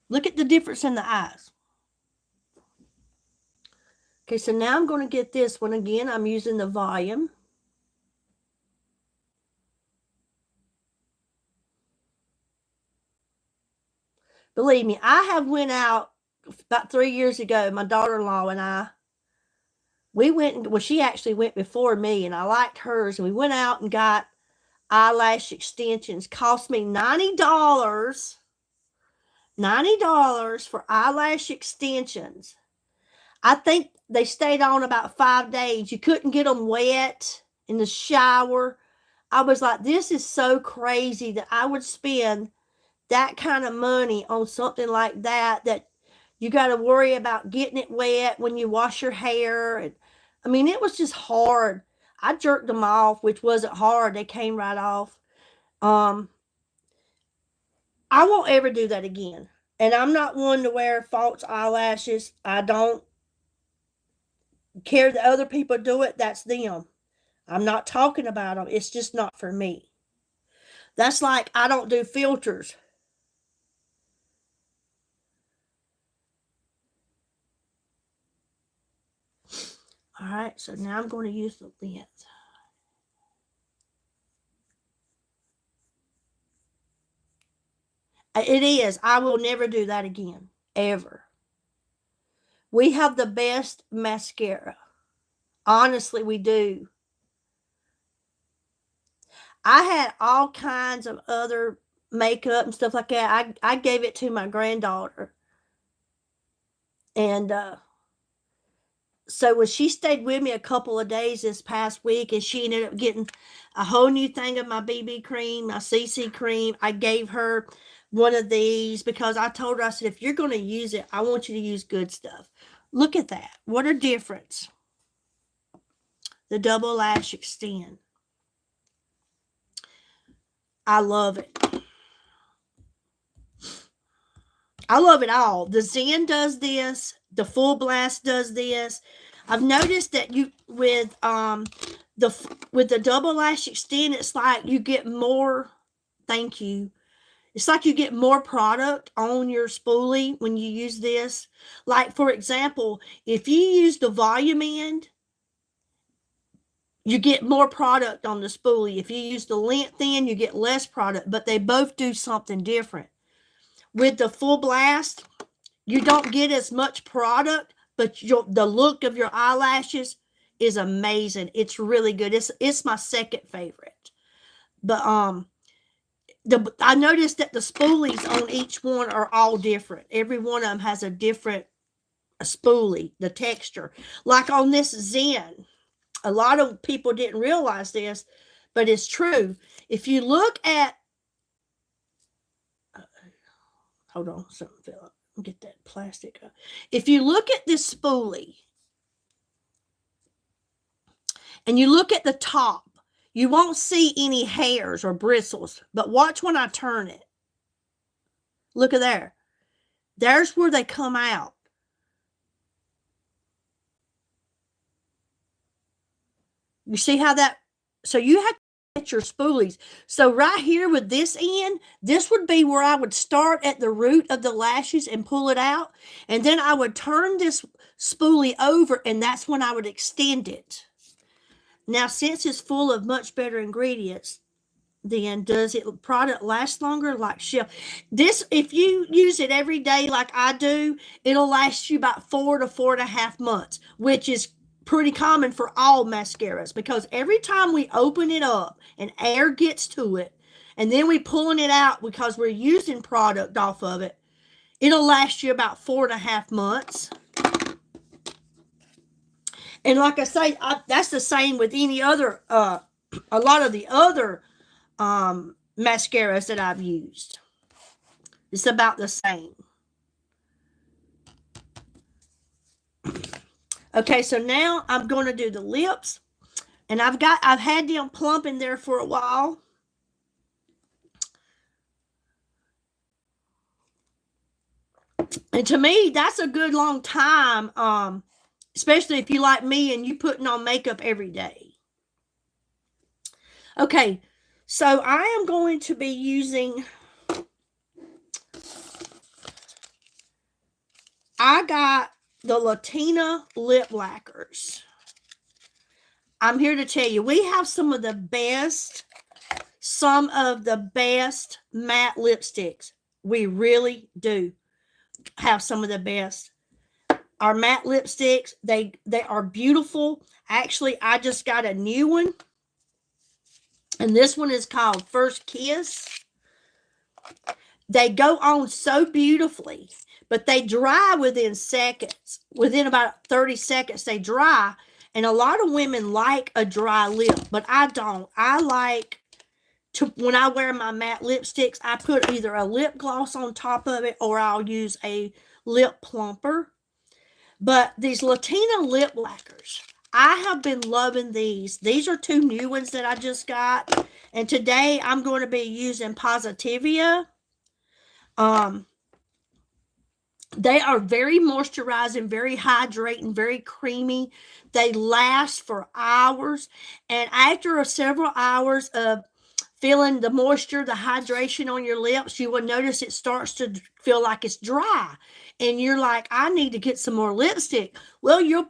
Look at the difference in the eyes. Okay, so now I'm going to get this one again. I'm using the volume. Believe me, I have went out about 3 years ago. My daughter-in-law and we went, well, she actually went before me, and I liked hers. And we went out and got eyelash extensions. Cost me $90. $90 for eyelash extensions. I think they stayed on about 5 days. You couldn't get them wet in the shower. I was like, this is so crazy that I would spend that kind of money on something like that, that you got to worry about getting it wet when you wash your hair. And I mean, it was just hard. I jerked them off, which wasn't hard. They came right off. I won't ever do that again. And I'm not one to wear false eyelashes. I don't care that other people do it. That's them. I'm not talking about them. It's just not for me. That's like I don't do filters. All right, so now I'm going to use the lens. It is. I will never do that again, ever. We have the best mascara. Honestly, we do. I had all kinds of other makeup and stuff like that. I gave it to my granddaughter. And so when she stayed with me a couple of days this past week, and she ended up getting a whole new thing of my BB cream, my CC cream, I gave her one of these because I told her, I said, if you're going to use it, I want you to use good stuff. Look at that. What a difference. The double lash extend. I love it. I love it all. The Zen does this. The Full Blast does this. I've noticed that you with the double lash extend, it's like you get more. Thank you. It's like you get more product on your spoolie when you use this. Like, for example, if you use the volume end, you get more product on the spoolie. If you use the length end, you get less product, but they both do something different. With the Full Blast, you don't get as much product, but the look of your eyelashes is amazing. It's really good. It's my second favorite. But I noticed that the spoolies on each one are all different. Every one of them has a different spoolie, the texture. Like on this Zen, a lot of people didn't realize this, but it's true. If you look at, hold on, something fell up. Get that plastic up. If you look at this spoolie and you look at the top, you won't see any hairs or bristles, but watch when I turn it. Look at there. There's where they come out. You see how that, so you have to get your spoolies. So right here with this end, this would be where I would start at the root of the lashes and pull it out. And then I would turn this spoolie over, and that's when I would extend it. Now, since it's full of much better ingredients, then does it product last longer? Like Shell. This, if you use it every day like I do, it'll last you about 4 to 4.5 months, which is pretty common for all mascaras, because every time we open it up and air gets to it, and then we pulling it out because we're using product off of it, it'll last you about 4.5 months. And like I say, that's the same with any other, a lot of the other mascaras that I've used. It's about the same. Okay, so now I'm going to do the lips, and I've had them plumping there for a while. And to me, that's a good long time, especially if you like me and you putting on makeup every day. Okay, so I am going to be using, I got the Latina lip lacquers. I'm here to tell you, we have some of the best matte lipsticks. We really do have some of the best. Our matte lipsticks, they are beautiful. Actually, I just got a new one. And this one is called First Kiss. They go on so beautifully, but they dry within seconds. Within about 30 seconds, they dry. And a lot of women like a dry lip, but I don't. I like to, when I wear my matte lipsticks, I put either a lip gloss on top of it or I'll use a lip plumper. But these Latina lip lacquers, I have been loving these. These are 2 new ones that I just got. And today I'm going to be using Positivia. They are very moisturizing, very hydrating, very creamy. They last for hours. And after several hours of feeling the moisture, the hydration on your lips, you will notice it starts to feel like it's dry. And you're like, I need to get some more lipstick. Well, you'll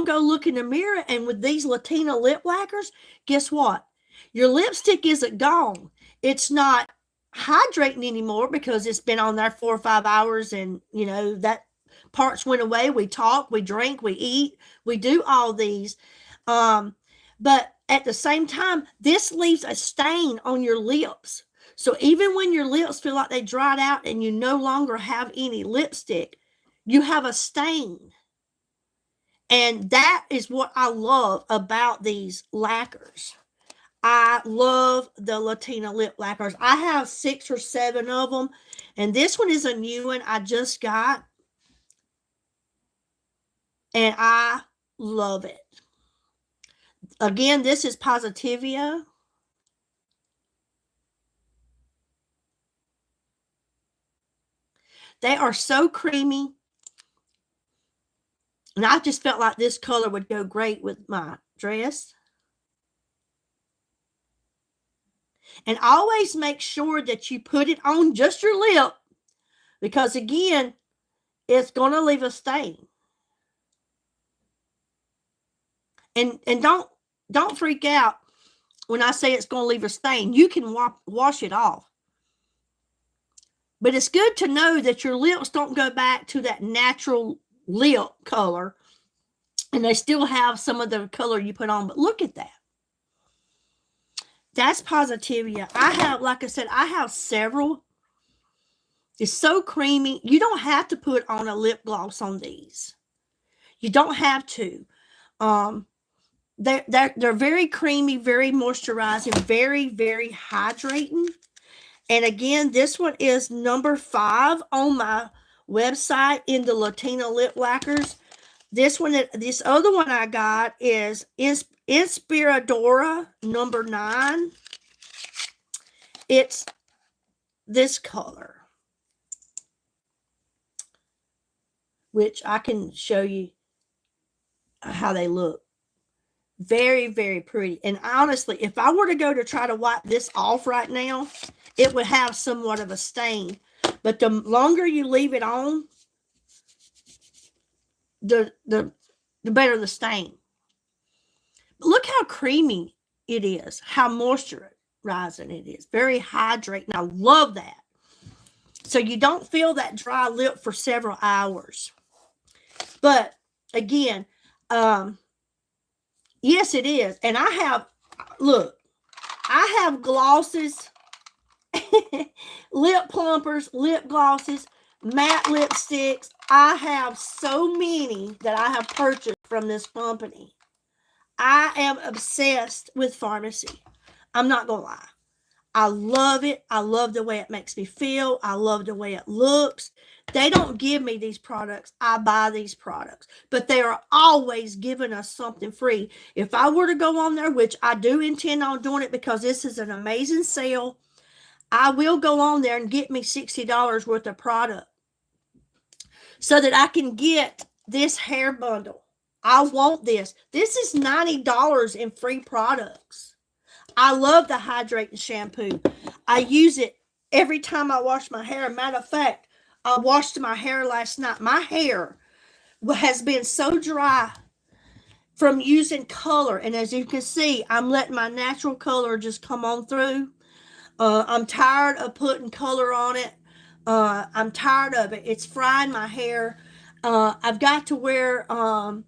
go look in the mirror, and with these Latina lip lacquers, guess what? Your lipstick isn't gone. It's not hydrating anymore because it's been on there 4 or 5 hours, and you know that parts went away. We talk, we drink, we eat, we do all these. But at the same time, this leaves a stain on your lips. So even when your lips feel like they dried out and you no longer have any lipstick, you have a stain. And that is what I love about these lacquers. I love the Latina lip lacquers. I have 6 or 7 of them. And this one is a new one I just got. And I love it. Again, this is Positivia. They are so creamy. And I just felt like this color would go great with my dress. And always make sure that you put it on just your lip, because again, it's going to leave a stain. And don't freak out when I say it's going to leave a stain. You can wash it off. But it's good to know that your lips don't go back to that natural lip color, and they still have some of the color you put on. But look at that. That's Positivia. I have, like I said, I have several. It's so creamy. You don't have to put on a lip gloss on these. You don't have to. They're very creamy, very moisturizing, very, very hydrating. And again, this one is number 5 on my website in the Latina lip lacquers. This other one I got is Inspiradora number 9. It's this color, which I can show you how they look. Very, very pretty. And honestly, if I were to go to try to wipe this off right now, it would have somewhat of a stain. But the longer you leave it on, the better the stain. But look how creamy it is, how moisturizing it is. Very hydrating. I love that. So you don't feel that dry lip for several hours. But again, yes, it is. And I have glosses, lip plumpers, lip glosses, matte lipsticks. I have so many that I have purchased from this company. I am obsessed with Pharmacy. I'm not going to lie. I love it. I love the way it makes me feel. I love the way it looks. They don't give me these products. I buy these products. But they are always giving us something free. If I were to go on there, which I do intend on doing it because this is an amazing sale, I will go on there and get me $60 worth of product. so that I can get this hair bundle. I want this. This is $90 in free products. I love the hydrating shampoo. I use it every time I wash my hair. Matter of fact, I washed my hair last night. My hair has been so dry from using color. And as you can see, I'm letting my natural color just come on through. I'm tired of putting color on it. I'm tired of it. It's frying my hair. I've got to wear, I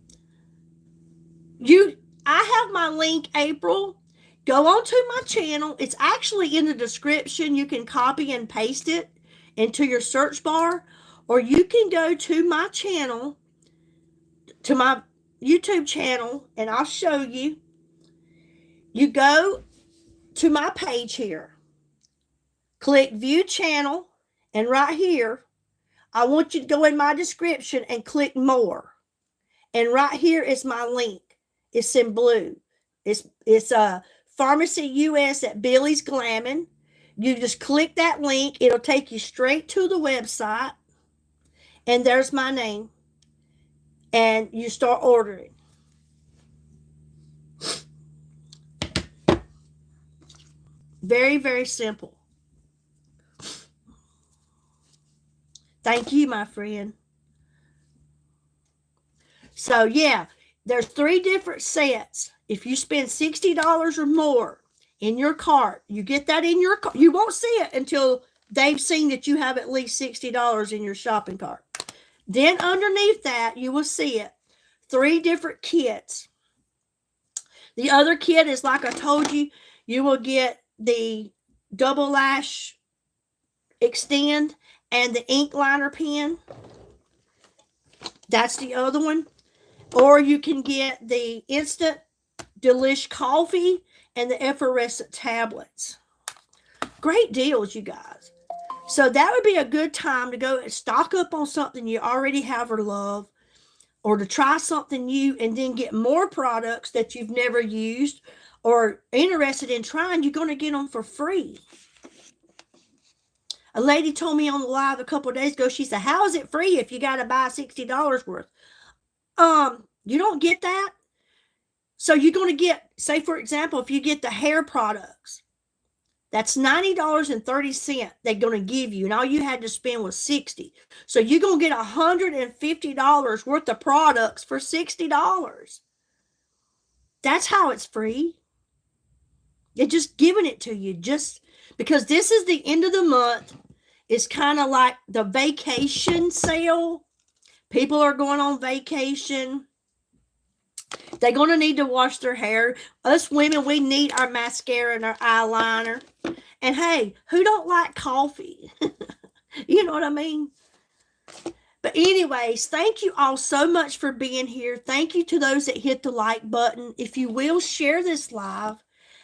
have my link, April. Go onto my channel. It's actually in the description. You can copy and paste it into your search bar, or you can go to my channel, to my YouTube channel, and I'll show you. You go to my page here, click view channel, and right here, I want you to go in my description and click more. And right here is my link. It's in blue. It's a Pharmacy US at Billy's Glammin'. You just click that link. It'll take you straight to the website. And there's my name. And you start ordering. Very, very simple. Thank you, my friend. So, yeah, there's 3 different sets. If you spend $60 or more in your cart, you get that in your cart. You won't see it until they've seen that you have at least $60 in your shopping cart. Then underneath that, you will see it. 3 different kits. The other kit is, like I told you, you will get the double lash extend and the ink liner pen. That's the other one. Or you can get the instant delish coffee and the effervescent tablets. Great deals, you guys. So that would be a good time to go and stock up on something you already have or love, or to try something new and then get more products that you've never used or interested in trying. You're going to get them for free. A lady told me on the live a couple of days ago, she said, how is it free if you got to buy $60 worth? You don't get that. So you're going to get, say for example, if you get the hair products, that's $90.30 they're going to give you, and all you had to spend was $60. So you're going to get $150 worth of products for $60. That's how it's free. They're just giving it to you just because this is the end of the month. It's kind of like the vacation sale. People are going on vacation. They're going to need to wash their hair. Us women, we need our mascara and our eyeliner. And hey, who don't like coffee? You know what I mean? But anyways, thank you all so much for being here. Thank you to those that hit the like button. If you will, share this live.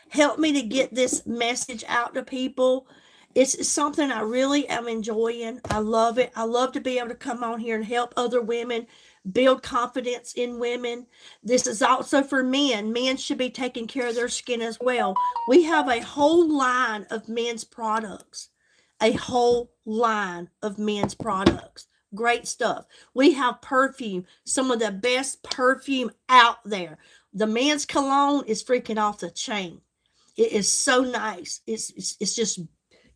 Help me to get this message out to people. It's something I really am enjoying. I love it. I love to be able to come on here and help other women build confidence in women. This is also for men. Men should be taking care of their skin as well. We have a whole line of men's products. A whole line of men's products. Great stuff. We have perfume. Some of the best perfume out there. The men's cologne is freaking off the chain. It is so nice. It's just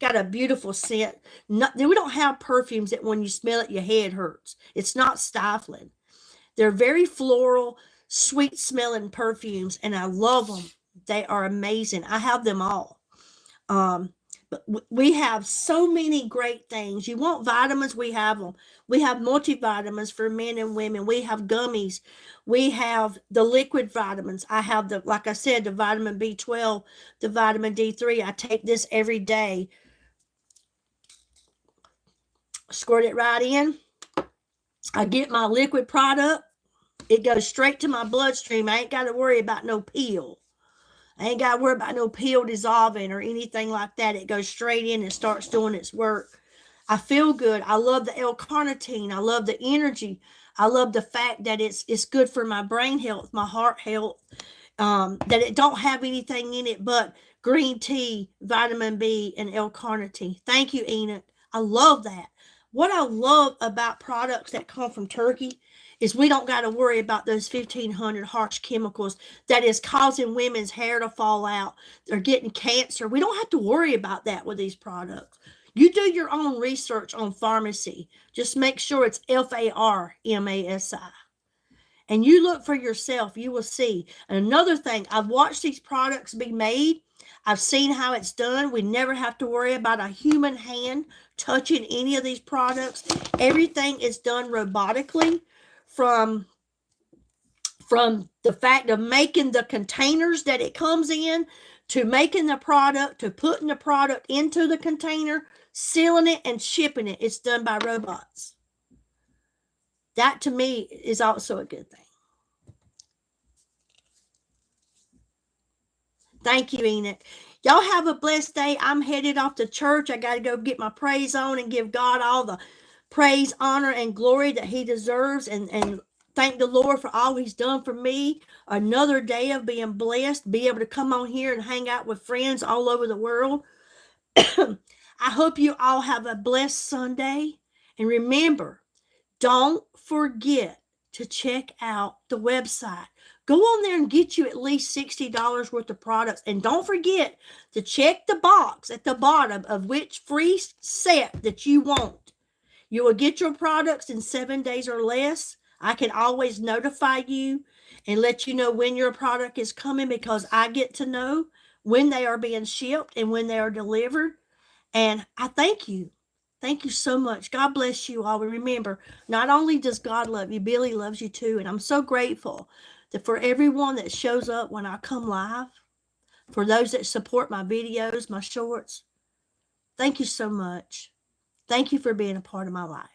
got a beautiful scent. We don't have perfumes that when you smell it, your head hurts. It's not stifling. They're very floral, sweet smelling perfumes, and I love them. They are amazing. I have them all. But we have so many great things. You want vitamins? We have them. We have multivitamins for men and women. We have gummies. We have the liquid vitamins. I have the, like I said, the vitamin B12, the vitamin D3. I take this every day. Squirt it right in. I get my liquid product. It goes straight to my bloodstream. I ain't got to worry about no peel. I ain't got to worry about no peel dissolving or anything like that. It goes straight in and starts doing its work. I feel good. I love the L-carnitine. I love the energy. I love the fact that it's good for my brain health, my heart health, that it don't have anything in it but green tea, vitamin B, and L-carnitine. Thank you, Enoch. I love that. What I love about products that come from Turkey is we don't got to worry about those 1,500 harsh chemicals that is causing women's hair to fall out. They're getting cancer. We don't have to worry about that with these products. You do your own research on pharmacy. Just make sure it's FARMASI. And you look for yourself, you will see. And another thing, I've watched these products be made. I've seen how it's done. We never have to worry about a human hand touching any of these products. Everything is done robotically from the fact of making the containers that it comes in, to making the product, to putting the product into the container, sealing it, and shipping it. It's done by robots. That to me is also a good thing. Thank you, Enoch. Y'all have a blessed day. I'm headed off to church. I got to go get my praise on and give God all the praise, honor, and glory that he deserves, and thank the Lord for all he's done for me. Another day of being blessed, be able to come on here and hang out with friends all over the world. I hope you all have a blessed Sunday. And remember, don't forget to check out the website. Go on there and get you at least $60 worth of products. And don't forget to check the box at the bottom of which free set that you want. You will get your products in 7 days or less. I can always notify you and let you know when your product is coming, because I get to know when they are being shipped and when they are delivered. And I thank you. Thank you so much. God bless you all. And remember, not only does God love you, Billy loves you too. And I'm so grateful that for everyone that shows up when I come live, for those that support my videos, my shorts, thank you so much. Thank you for being a part of my life.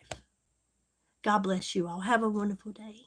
God bless you all. Have a wonderful day.